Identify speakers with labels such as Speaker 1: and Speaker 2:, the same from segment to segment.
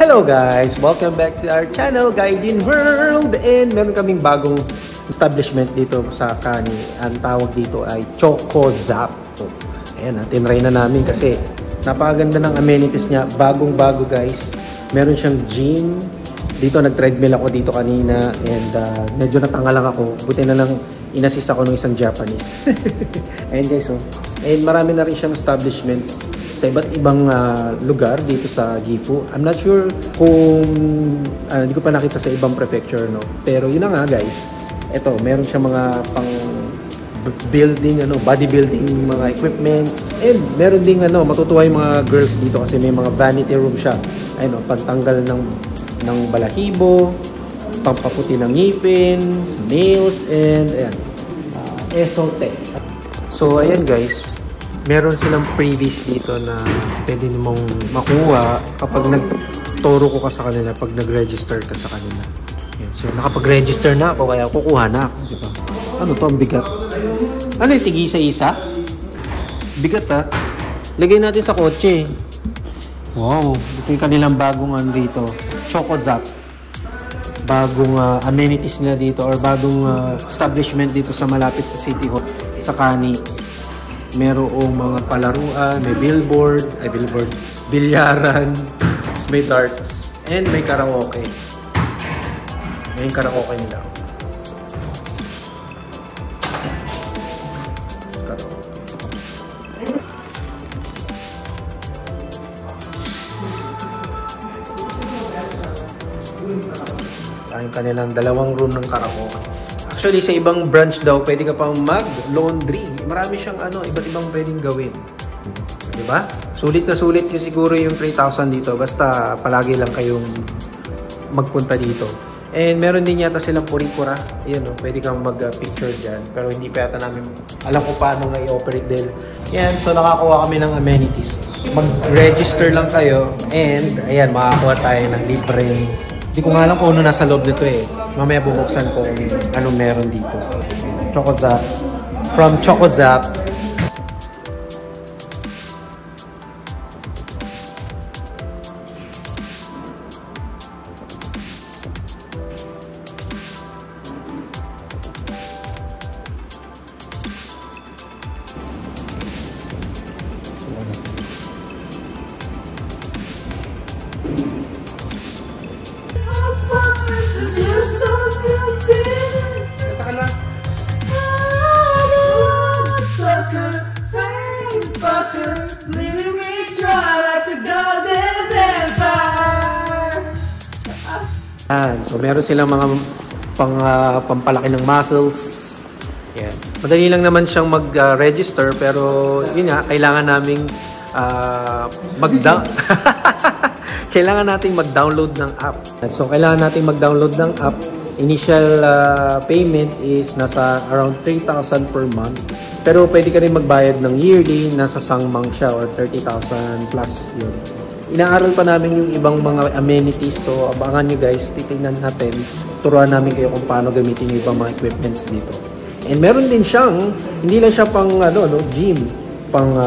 Speaker 1: Hello guys! Welcome back to our channel, Gaijin World! And meron kaming bagong establishment dito sa Kani. Ang tawag dito ay Choco Zap. Ayan, tinry na namin kasi napakaganda ng amenities niya. Bagong-bago guys. Meron siyang gym. Dito nag-treadmill ako dito kanina and medyo natanga lang ako. Buti na lang inassist ako ng isang Japanese. Ayan guys, and marami na rin siyang establishments sa iba't ibang lugar dito sa Gifu. I'm not sure kung hindi ko pa nakita sa ibang prefecture, no. Pero yun na nga guys. Ito, meron siyang mga pang building, bodybuilding mga equipments. And meron ding matutuwa yung mga girls dito kasi may mga vanity room siya. Ayun, pantanggal ng balahibo, pampaputi ng ngipin, nails, and ayan, esote. So ayan guys, meron silang previous dito na pwede mong makuha kapag nagturo ko ka sa kanila, pag nag-register ka sa kanila. Ayan, so nakapag-register na ako kaya kukuha na ako, diba? Ano to, ang bigat. Ano yung tig-isa-isa? Bigat ha. Lagay natin sa kotse. Wow, ito yung kanilang bagong dito, Choco Zap. Bagong amenities nila dito or bagong establishment dito sa malapit sa City Hall, sa Kani. Merong mga palaruan, may bilyaran, may darts, and may karaoke. May karaoke nila. Yung kanilang dalawang room ng karaoke. Actually, sa ibang branch daw, pwede ka pang mag-laundry. Marami siyang iba't ibang pwedeng gawin. Diba? Sulit na sulit yung siguro yung 3,000 dito. Basta palagi lang kayong magpunta dito. And meron din yata silang puri-pura. Yan, pwede kang mag-picture dyan. Pero hindi pa yata namin alam ko paano nga i-operate din. Yan, so nakakuha kami ng amenities. Mag-register lang kayo. And, ayan, makakuha tayo ng libreng. Hindi ko nga alam kung ano nasa loob nito eh. Mamaya bubuksan ko kung anong meron dito. Choco Zap. From Choco Zap. So meron silang mga pampalaki ng muscles. Yeah. Madali lang naman siyang mag-register pero yun nga, kailangan naming kailangan nating mag-download ng app. So kailangan nating mag-download ng app. Initial payment is nasa around 3,000 per month. Pero pwede ka rin magbayad ng yearly, nasa sangmang siya or 30,000 plus yun. Inaaral pa namin yung ibang mga amenities. So abangan nyo guys, titignan natin. Turuan namin kayo kung paano gamitin yung ibang mga equipments dito. And meron din siyang, hindi lang siya pang gym, pang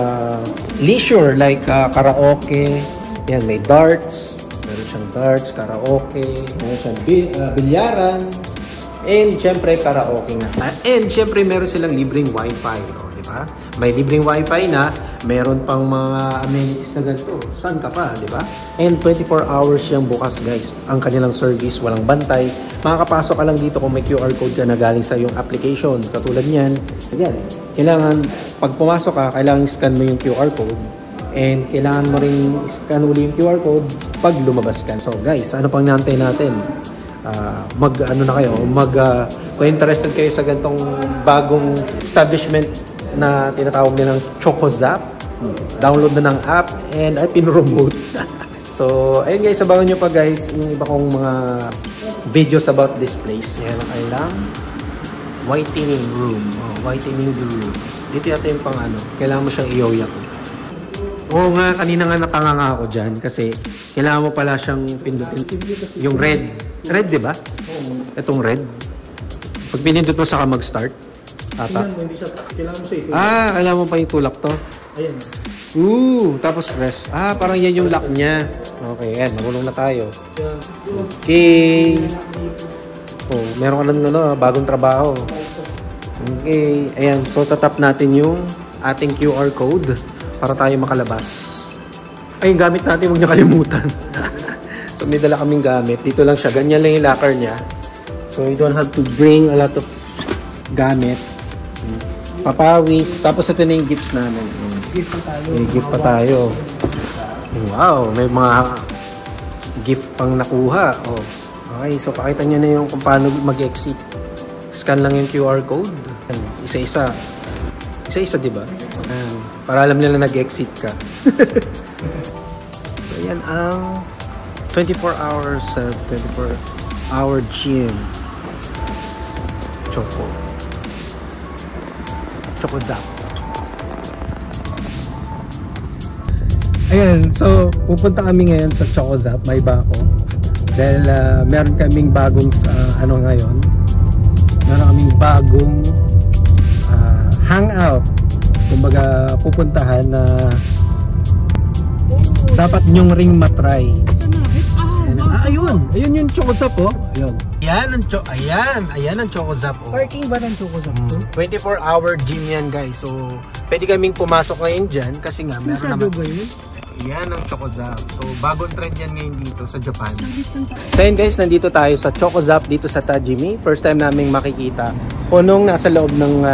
Speaker 1: leisure like karaoke. Yan, may darts. Meron siyang darts, karaoke. Meron siyang bilyaran. And syempre karaoke nga. And syempre meron silang libreng wifi. Diba? May libreng wifi na. Meron pang mga amenities na ganito. Saan ka pa, di ba? And 24 hours siyang bukas, guys. Ang kanilang service, walang bantay. Makakapasok ka lang dito kung may QR code ka na galing sa iyong application. Katulad niyan. Ayan. Kailangan, pag pumasok ka, kailangan scan mo yung QR code. And kailangan mo rin scan uli yung QR code pag lumabas ka. So, guys, ano pang nantay natin? Kung interested kayo sa ganitong bagong establishment na tinatawag nilang Choco Zap, download na ng app and ay pinromote. So, ayun guys, abangan nyo pa guys yung iba kong mga videos about this place. Yan ang kailang whitening room. Whitening room. Dito yata yung pang kailangan mo siyang i-yoyak. Oo nga, kanina nga napanganga ako dyan kasi kailangan mo pala siyang pindutin. Yung red. Red, di ba? Itong red. Pag pinindot mo saka mag-start. Ata.
Speaker 2: Hindi siya, kailangan mo siya itulak.
Speaker 1: Kailangan mo pa itulak to?
Speaker 2: Ayan.
Speaker 1: Tapos press. Parang yan yung lock niya. Okay, yan. Nagulong na tayo. Okay. Meron ka ng bagong trabaho. Okay. Ayan. So, tatap natin yung ating QR code para tayo makalabas. Ay, yung gamit natin, huwag niyo kalimutan. So, may dala kaming gamit. Dito lang siya. Ganyan lang yung locker niya. So, you don't have to bring a lot of gamit. Papawis. Tapos, ito na yung gifts namin. Gift pa tayo. May gift pa tayo. Wow, may mga gift pang nakuha. Okay, so pakita nyo na yung kung paano mag-exit. Scan lang yung QR code. Isa-isa. Isa-isa, di ba? Para alam nila nag-exit ka. So, yan ang 24 hours, 24-hour gym. Choco Zap. Ayan, so pupunta kami ngayon sa Choco Zap, may bako. Dahil meron kaming bagong ngayon. Meron kaming bagong hangout. Kumbaga pupuntahan na dapat nyong ring matry. Ayun yung Choco Zap Ayun. Ayan ang Choco Zap
Speaker 2: Parking ba ng Choco Zap
Speaker 1: 24-hour gym yan, guys. So pwede kaming pumasok ngayon dyan kasi nga meron naman. Yan ang Choco Zap. So, bagong trend yan ngayon dito sa Japan. So, yun guys, nandito tayo sa Choco Zap dito sa Tajimi. First time naming makikita kung nung nasa loob ng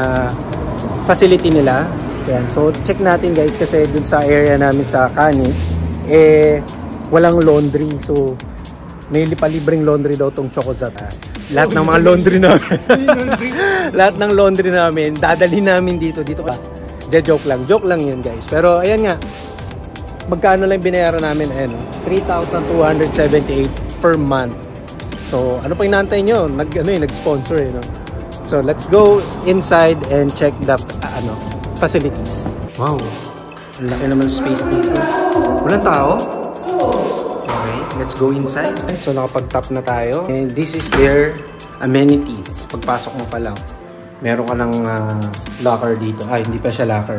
Speaker 1: facility nila. Yan. So, check natin guys kasi dun sa area namin sa Kani, walang laundry. So, may palibreng laundry daw tong Choco Zap. Lahat ng mga laundry namin. Lahat ng laundry namin, dadalhin namin dito. Joke lang yun guys. Pero, ayan nga. Magkano lang binayaran namin? 3,278 per month. So, ano pa inaantay nyo? Nag-sponsor no? So, let's go inside and check the facilities. Wow. Ang laki naman space dito. Walang tao? Okay, let's go inside. So, nakapag-tap na tayo. And this is their amenities. Pagpasok mo pa lang, meron ka ng locker dito. Hindi pa siya locker.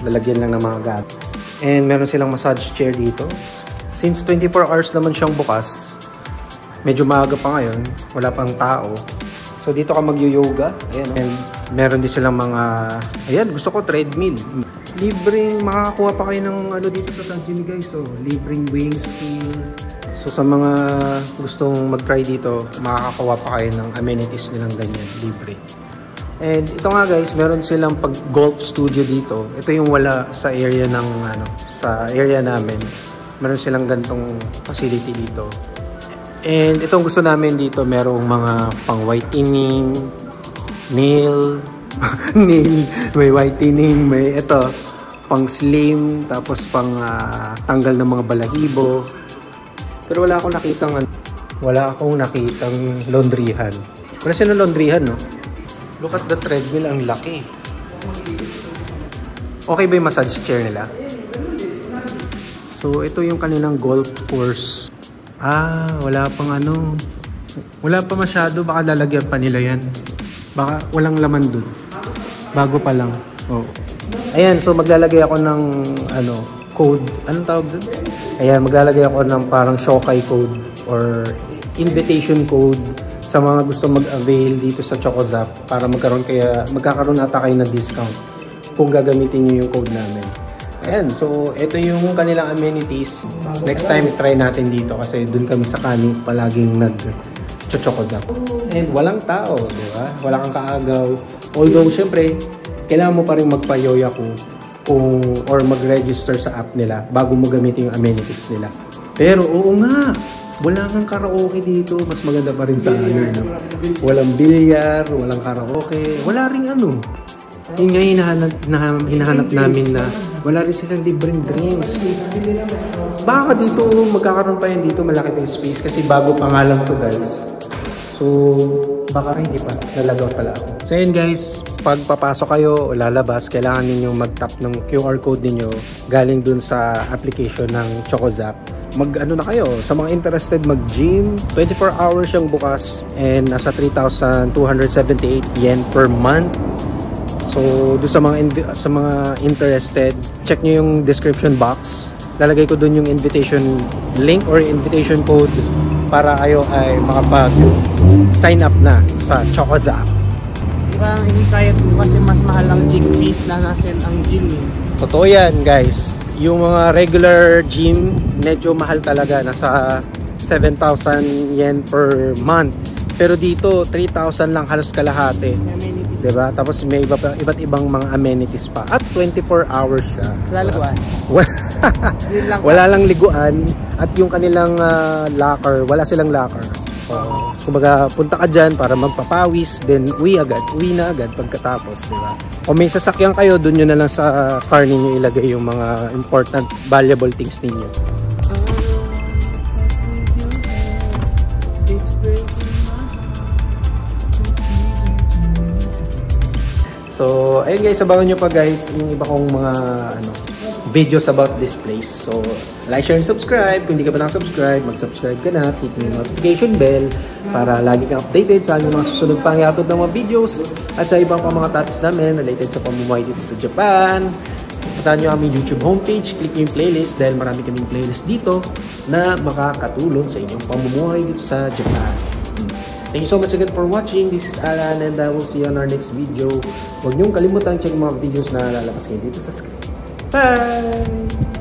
Speaker 1: Lalagyan lang ng mga gamit. And meron silang massage chair dito. Since 24 hours naman siyang bukas, medyo maaga pa ngayon, wala pang tao. So dito ka mag-yoga. Ayan. And meron din silang mga, gusto ko treadmill. Libreng, makakakuha pa kayo ng dito sa Tajimi guys. So, libreng weighing scale. So sa mga gustong mag-try dito, makakakuha pa kayo ng amenities nilang ganyan, libre. And ito nga guys, meron silang pag-golf studio dito. Ito yung wala sa area ng sa area namin. Meron silang gantong facility dito. And itong gusto namin dito, merong mga pang-whitening, nail, may whitening, may pang-slim, tapos pang tanggal ng mga balahibo. Pero wala akong nakitang laundryhan. Wala silang laundryhan, no? Look at the treadmill, ang laki. Okay ba yung massage chair nila? So, ito yung kanilang golf course. Wala pang wala pa masyado, baka lalagyan pa nila yan. Baka walang laman dun. Bago pa lang. Ayan, so maglalagay ako ng code. Anong tawag dun? Ayan, maglalagay ako ng parang Shokai code or invitation code sa mga gusto mag-avail dito sa Choco Zap para magkakaroon ata kayo ng discount kung gagamitin niyo yung code namin. Ayan, so ito yung kanilang amenities. Next time try natin dito kasi dun kami sa Kani palaging nag-Choco Zap. And walang tao, di ba? Wala kang kaagaw. Although syempre, kailangan mo pa rin magpa-yoyaku or mag-register sa app nila bago mo gamitin yung amenities nila. Pero oo nga, wala kang karaoke dito. Mas maganda pa rin sa walang bilyar, walang karaoke, wala ring Yung nga hinahanap namin na wala rin silang libreng drinks. Baka dito, magkakaroon pa yan dito, malaki yung space kasi bago pa nga lang to guys. So, baka hindi pa, nalagaw pala ako. So yun guys, pag papasok kayo o lalabas, kailangan ninyong mag-tap ng QR code ninyo galing dun sa application ng Choco Zap. Na kayo, sa mga interested mag-gym, 24 hours siyang bukas and nasa 3,278 yen per month. So, do sa mga interested, check nyo yung description box. Lalagay ko dun yung invitation link or invitation code para kayo ay makapag-sign up na sa ChocoZap.
Speaker 2: Parang hikayat mo kasi mas mahal ang gym fees na nasin ang gym eh.
Speaker 1: Totoo yan, guys. Yung mga regular gym, medyo mahal talaga. Nasa 7,000 yen per month. Pero dito, 3,000 lang halos kalahati.
Speaker 2: Amenities.
Speaker 1: Diba? Tapos may iba't ibang mga amenities pa. At 24 hours siya.
Speaker 2: Lalaguan. Yun lang.
Speaker 1: Wala lang liguan. At yung kanilang locker, wala silang locker. So, kumbaga, punta ka dyan para magpapawis, then uwi na agad pagkatapos, di ba? O may sasakyan kayo, dun nyo na lang sa car ninyo ilagay yung mga important, valuable things ninyo. So, ayun guys, abangan nyo pa guys yung iba kong mga videos about this place. So, like, share, and subscribe. Kung hindi ka pa nakasubscribe, mag-subscribe ka na. Hit mo yung notification bell para lagi kang updated sa aming mga susunod pang iatod ng mga videos at sa ibang pang mga topics namin related sa pamumuhay dito sa Japan. Puntahan nyo aming YouTube homepage, click nyo yung playlist dahil marami kaming playlist dito na makakatulong sa inyong pamumuhay dito sa Japan. Thank you so much again for watching. This is Alan and I will see you on our next video. Huwag niyong kalimutan check mga videos na lalabas kayo dito sa screen. Bye!